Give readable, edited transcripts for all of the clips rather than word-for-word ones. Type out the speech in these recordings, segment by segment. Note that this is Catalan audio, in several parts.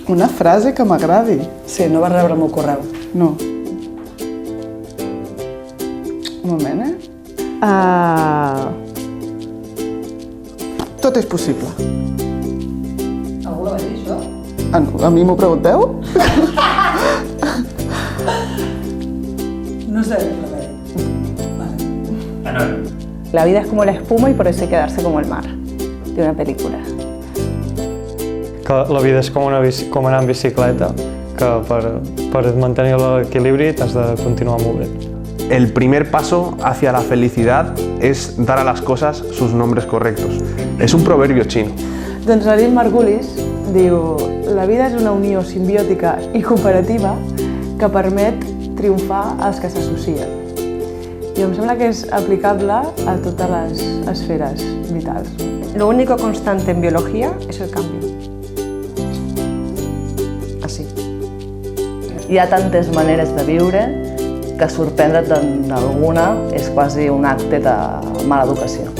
Una frase que m'agradi. Sí, no vas rebre el meu correu. No. Un moment, Tot és possible. Algú la va dir, això? Ah, no, a mi m'ho pregunteu? No sé, però bé. Vale. La vida es como la espuma y por eso hay que quedarse como el mar, de una película. Que la vida és com anar en bicicleta, que per mantenir l'equilibri t'has de continuar movent. El primer paso hacia la felicidad es dar a las cosas sus nombres correctos. Es un proverbio chino. Doncs Nadim Margulis diu: la vida és una unió simbiòtica i cooperativa que permet triomfar als que s'associen. I em sembla que és aplicable a totes les esferes vitals. Lo único constante en biología es el cambio. Así. Hi ha tantes maneres de viure que sorprendre't en alguna és quasi un acte de mala educació.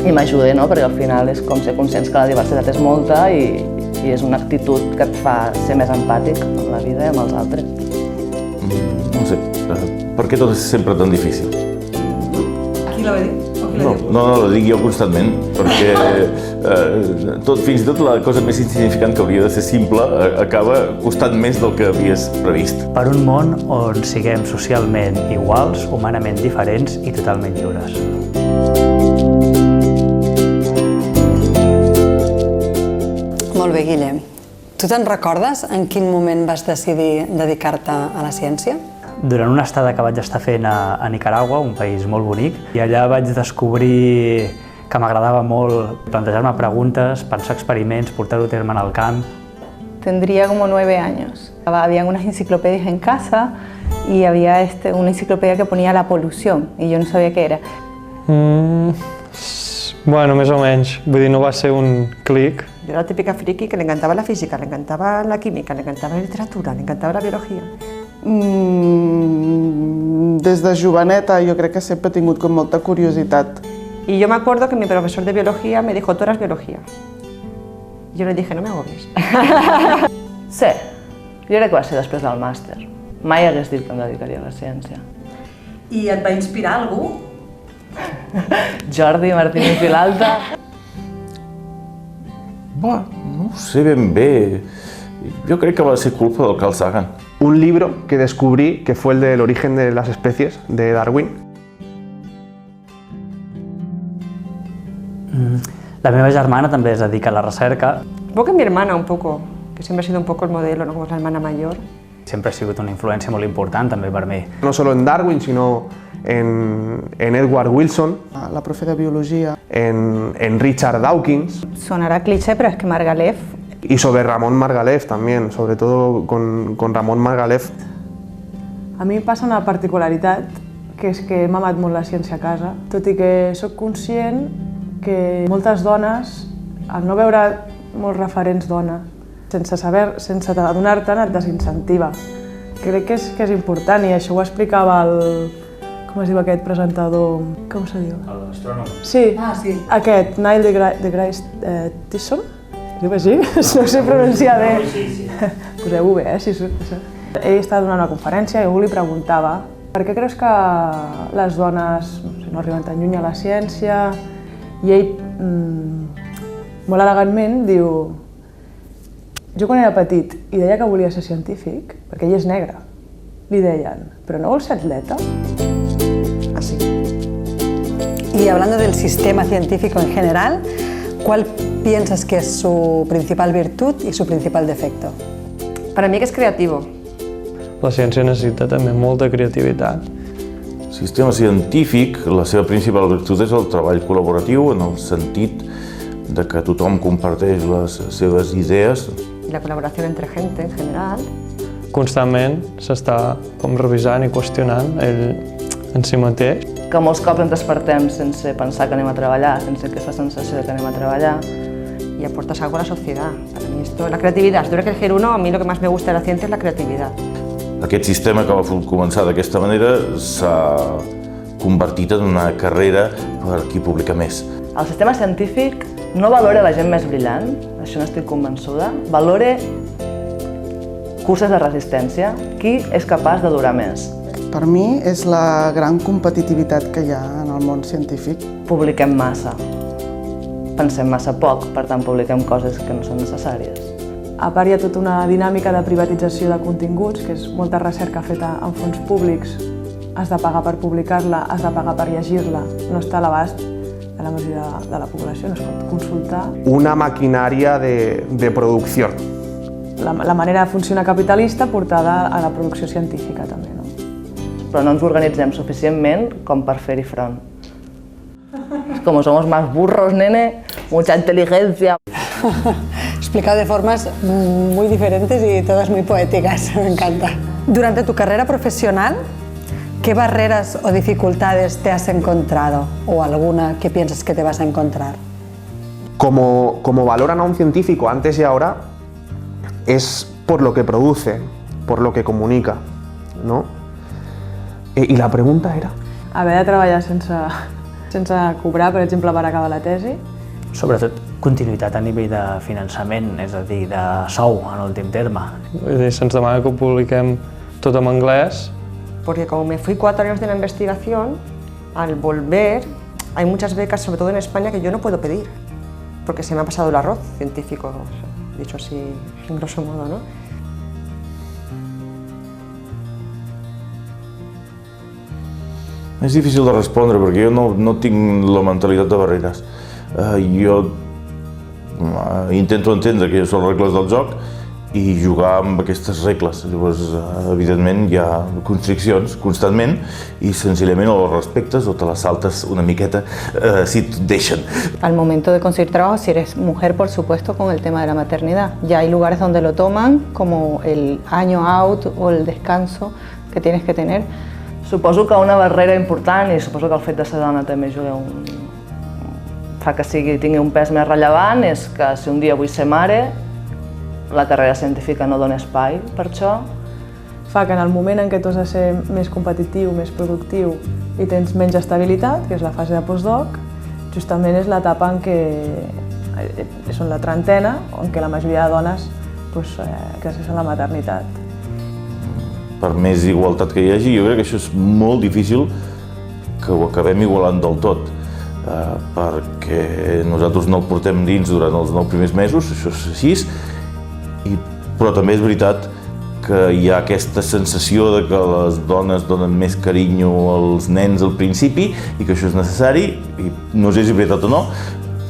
I m'ajuda, no? Perquè al final és com ser conscients que la diversitat és molta i és una actitud que et fa ser més empàtic amb la vida i amb els altres. No sé, per què tot és sempre tan difícil? Qui la va dir? No, la dic jo constantment, perquè fins i tot la cosa més insignificant que hauria de ser simple acaba costant més del que havies previst. Per un món on siguem socialment iguals, humanament diferents i totalment lliures. Molt bé, Guillem. Tu te'n recordes en quin moment vas decidir dedicar-te a la ciència? Durant una estada que vaig estar fent a Nicaragua, un país molt bonic, i allà vaig descobrir que m'agradava molt plantejar-me preguntes, pensar experiments, portar-ho a terme en el camp. Tendría como 9 años. Había unas enciclopedias en casa y había una enciclopedia que ponía la polución y yo no sabía qué era. Bueno, més o menys. Vull dir, no va ser un clic. Yo era la típica friki que le encantaba la física, le encantaba la química, le encantaba la literatura, le encantaba la biología. Des de joveneta jo crec que sempre he tingut com molta curiositat. Y yo me acuerdo que mi profesor de biología me dijo: tú eres biología. Y yo le dije: no me agobies. Sí, jo crec que va ser després del màster. Mai hagués dit que em dedicaria a la ciència. I et va inspirar algú? Jordi Martínez Vilalta. No ho sé ben bé. Jo crec que va ser culpa del Carl Sagan. Un libro que descubrí que fue el del origen de las especies, de Darwin. La meva germana també es dedica a la recerca. Supongo que mi hermana un poco, que siempre ha sido un poco el modelo, ¿no? Como es la hermana mayor. Sempre ha sigut una influència molt important també per mi. No solo en Darwin, sino en Edward Wilson, La profe de biologia. en Richard Dawkins Sonará cliché, pero es que Margalef... y sobre Ramón Margalef también, sobre todo con Ramón Margalef. A mi em passa una particularitat, que és que m'ha amat molt la ciència a casa, tot i que sóc conscient que moltes dones, al no veure molts referents dones, sense adonar-te'n et desincentiva. Crec que és important i això ho explicava el... com es diu aquest presentador? Com se diu? L'astrònom. Sí, sí. Aquest, Neil deGrasse Tyson? Es diu així? No ho sé pronunciar bé. Poseu-ho bé, si surt això. Ell estava donant una conferència i algú li preguntava: per què creus que les dones no arriben tan lluny a la ciència? I ell, molt elegantment, diu: jo quan era petit i deia que volia ser científic, perquè ell és negre, li deien: però no vols ser atleta? Así. Y hablando del sistema científico en general, ¿cuál piensas que es su principal virtud y su principal defecto? Para mí que es creativo. La ciència necessita també molta creativitat. El sistema científic, la seva principal virtut és el treball col·laboratiu, en el sentit de que tothom comparteix les seves idees. Y la colaboración entre gente en general. Constantment s'està com revisant i qüestionant ell en si mateix. Que molts cops ens despertem sense pensar que anem a treballar, sense aquesta sensació de que anem a treballar. Y aportas algo a la sociedad. Para mí esto, la creatividad. Si tuviera que elegir uno, a mí lo que más me gusta de la ciencia es la creatividad. Aquest sistema que va començar d'aquesta manera s'ha convertit en una carrera per qui publica més. El sistema científic no valora la gent més brillant, això n'estic convençuda, valora curses de resistència. Qui és capaç de durar més? Per mi és la gran competitivitat que hi ha en el món científic. Publiquem massa. Pensem massa poc, per tant publiquem coses que no són necessàries. A part hi ha tota una dinàmica de privatització de continguts, que és molta recerca feta amb fons públics. Has de pagar per publicar-la, has de pagar per llegir-la. No està a l'abast de la majoria de la població, no es pot consultar. Una maquinaria de producció. La manera de funcionar capitalista portada a la producció científica també, no? Però no ens organitzem suficientment com per fer-hi front. Como somos más burros, nene, mucha inteligencia. Explicado de formas muy diferentes y todas muy poéticas, me encanta. Durante tu carrera profesional, ¿qué barreras o dificultades te has encontrado? ¿O alguna que piensas que te vas a encontrar? Como valoran a un científico antes y ahora, es por lo que produce, por lo que comunica, ¿no? I la pregunta era? Haver de treballar sense cobrar, per exemple, per acabar la tesi. Sobretot continuïtat a nivell de finançament, és a dir, de sou en últim terme. Se'ns demana que ho publiquem tot en anglès. Porque como me fui 4 años de la investigación, al volver hay muchas becas, sobre todo en España, que yo no puedo pedir, porque se me ha pasado el arroz científico, dicho así en grosso modo, ¿no? És difícil de respondre perquè jo no tinc la mentalitat de barreres. Jo intento entendre que són regles del joc i jugar amb aquestes regles. Llavors, evidentment, hi ha constriccions constantment i senzillament o les respectes o te les saltes una miqueta si et deixen. Al momento de conseguir trabajo, si eres mujer, por supuesto, con el tema de la maternidad. Ya hay lugares donde lo toman, como el año out o el descanso que tienes que tener. Suposo que una barrera important, i suposo que el fet de ser dona també fa que tingui un pes més rellevant, és que si un dia vull ser mare, la carrera científica no dona espai per això. Fa que en el moment en què tu has de ser més competitiu, més productiu i tens menys estabilitat, que és la fase de postdoc, justament és l'etapa en què és la trentena, en què la majoria de dones exerceixen la maternitat. Per més igualtat que hi hagi, jo crec que això és molt difícil que ho acabem igualant del tot, perquè nosaltres no el portem dins durant els 9 primers mesos, això és així, però també és veritat que hi ha aquesta sensació de que les dones donen més carinyo als nens al principi i que això és necessari, i no sé si és veritat o no,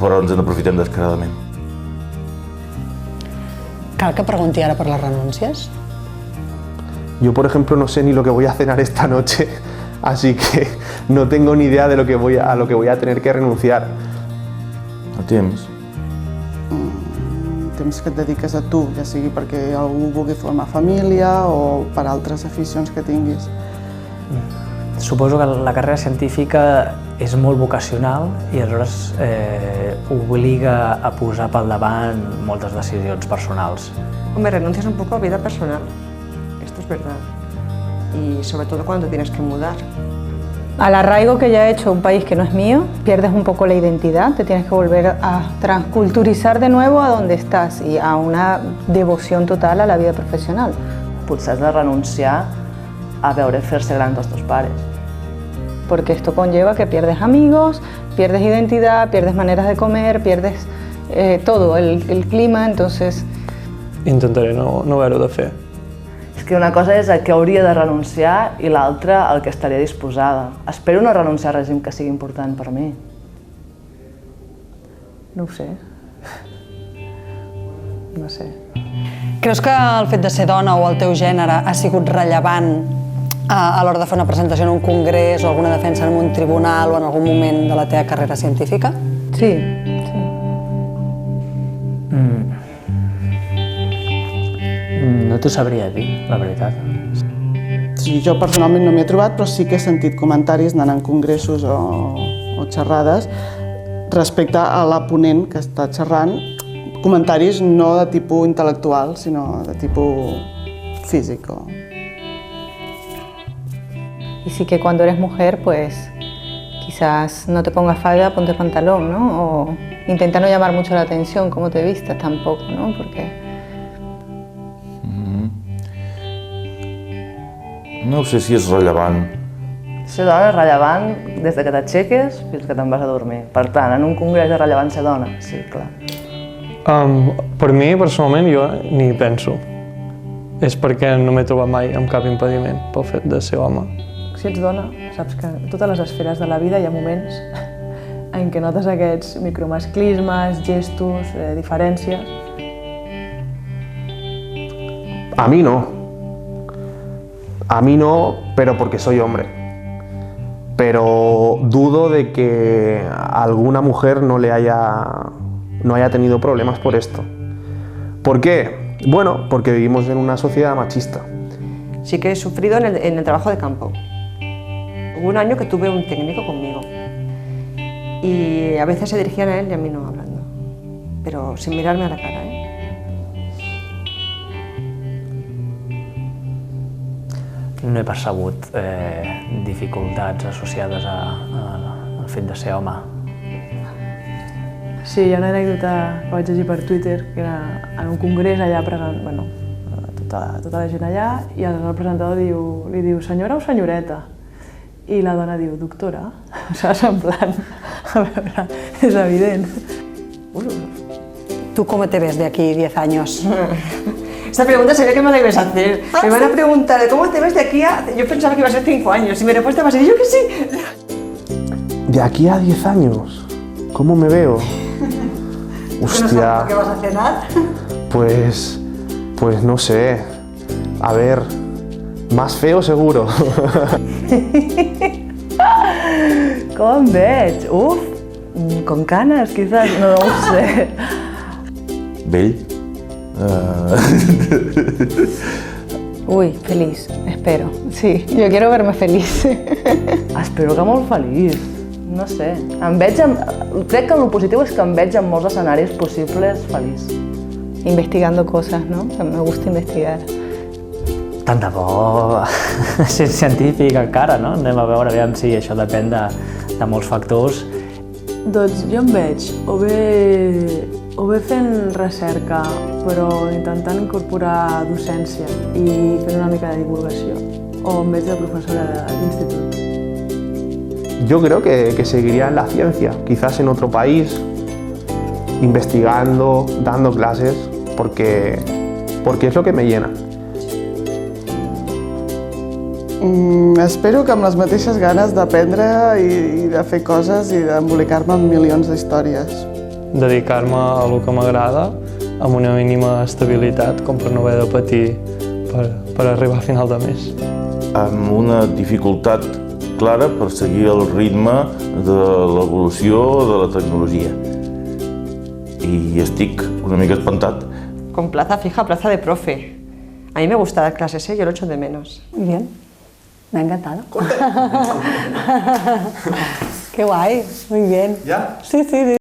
però ens en aprofitem descaradament. Cal que pregunti ara per les renúncies? Yo, por ejemplo, no sé ni lo que voy a cenar esta noche, así que no tengo ni idea de a lo que voy a tener que renunciar. A temps. Temps que et dediques a tu, ja sigui perquè algú vulgui formar família o per altres aficions que tinguis. Suposo que la carrera científica és molt vocacional i aleshores obliga a posar pel davant moltes decisions personals. Hombre, renuncias un poco a vida personal. Esto es verdad. Y sobre todo cuando tienes que mudar. Al arraigo que ya he hecho un país que no es mío, pierdes un poco la identidad, te tienes que volver a transculturizar de nuevo a donde estás y a una devoción total a la vida profesional. Potser has de renunciar a veure fer-se grans els teus pares. Porque esto conlleva que pierdes amigos, pierdes identidad, pierdes maneras de comer, pierdes todo, el clima, entonces... Intentaré no haver-ho de fer. És que una cosa és a què hauria de renunciar i l'altra al que estaria disposada. Espero no renunciar a règim que sigui important per mi. No ho sé. No sé. Creus que el fet de ser dona o el teu gènere ha sigut rellevant a l'hora de fer una presentació en un congrés o alguna defensa en un tribunal o en algun moment de la teva carrera científica? Sí. No t'ho sabria dir, la veritat. Sí, jo personalment no m'hi he trobat, però sí que he sentit comentaris anant a congressos o xerrades respecte a la ponent que està xerrant, comentaris no de tipus intel·lectual, sinó de tipus físico. Y sí que cuando eres mujer, pues quizás no te pongas falda, ponte pantalón, ¿no? O intenta no llamar mucho la atención cómo te vistas tampoco, ¿no? Porque... No sé si és rellevant. Ser dona és rellevant des de que t'aixeques fins que te'n vas a dormir. Per tant, en un congrés és rellevant ser dona? Sí, clar. Per mi, personalment, jo ni hi penso. És perquè no m'he trobat mai amb cap impediment pel fet de ser home. Si ets dona, saps que en totes les esferes de la vida hi ha moments en què notes aquests micromasclismes, gestos, diferències. A mí no. A mí no, pero porque soy hombre. Pero dudo de que alguna mujer no haya tenido problemas por esto. ¿Por qué? Bueno, porque vivimos en una sociedad machista. Sí que he sufrido en el trabajo de campo. Hubo un año que tuve un técnico conmigo y a veces se dirigían a él y a mí no hablando, pero sin mirarme a la cara. No he percebut dificultats associades al fet de ser home. Sí, hi ha una anècdota que vaig llegir per Twitter, que era en un congrés allà present, bueno, tota la gent allà, i el presentador li diu senyora o senyoreta? I la dona diu doctora. Saps, en plan, a veure, és evident. ¿Tú cómo te ves de aquí 10 años? Esta pregunta sabía que me la ibas a hacer. Me van a preguntar de cómo te ves de aquí a... Yo pensaba que iba a ser 5 años y mi respuesta va a ser yo que sí. De aquí a 10 años, ¿cómo me veo? Hostia. ¿Qué vas a cenar? Pues no sé. A ver, más feo seguro. Com em veig? Uf, con canes, quizás, no ho sé. Vell? Uy, feliz, espero. Sí, yo quiero verme feliz. Espero que molt feliç. No sé. Crec que el positiu és que em veig en molts escenaris possibles feliç. Investigando cosas, ¿no? Me gusta investigar. Tant de bo ser científic encara, no? Anem a veure aviam si això depèn de molts factors. Doncs jo em veig o bé fent recerca, però intentant incorporar docència i fent una mica de divulgació, o em veig de professora d'institut. Yo creo que seguiría en la ciencia, quizás en otro país, investigando, dando clases, porque es lo que me llena. Espero que amb les mateixes ganes d'aprendre i de fer coses i d'embolicar-me en milions d'històries. Dedicar-me a el que m'agrada, amb una mínima estabilitat, com per no haver de patir per arribar a final de mes. Amb una dificultat clara per seguir el ritme de l'evolució de la tecnologia. I estic una mica espantat. Con plaza fija, plaza de profe. A mí me gusta dar clases, yo lo echo de menos. Muy bien, me ha encantado. Qué guay, muy bien. ¿Ya? Sí, sí, sí.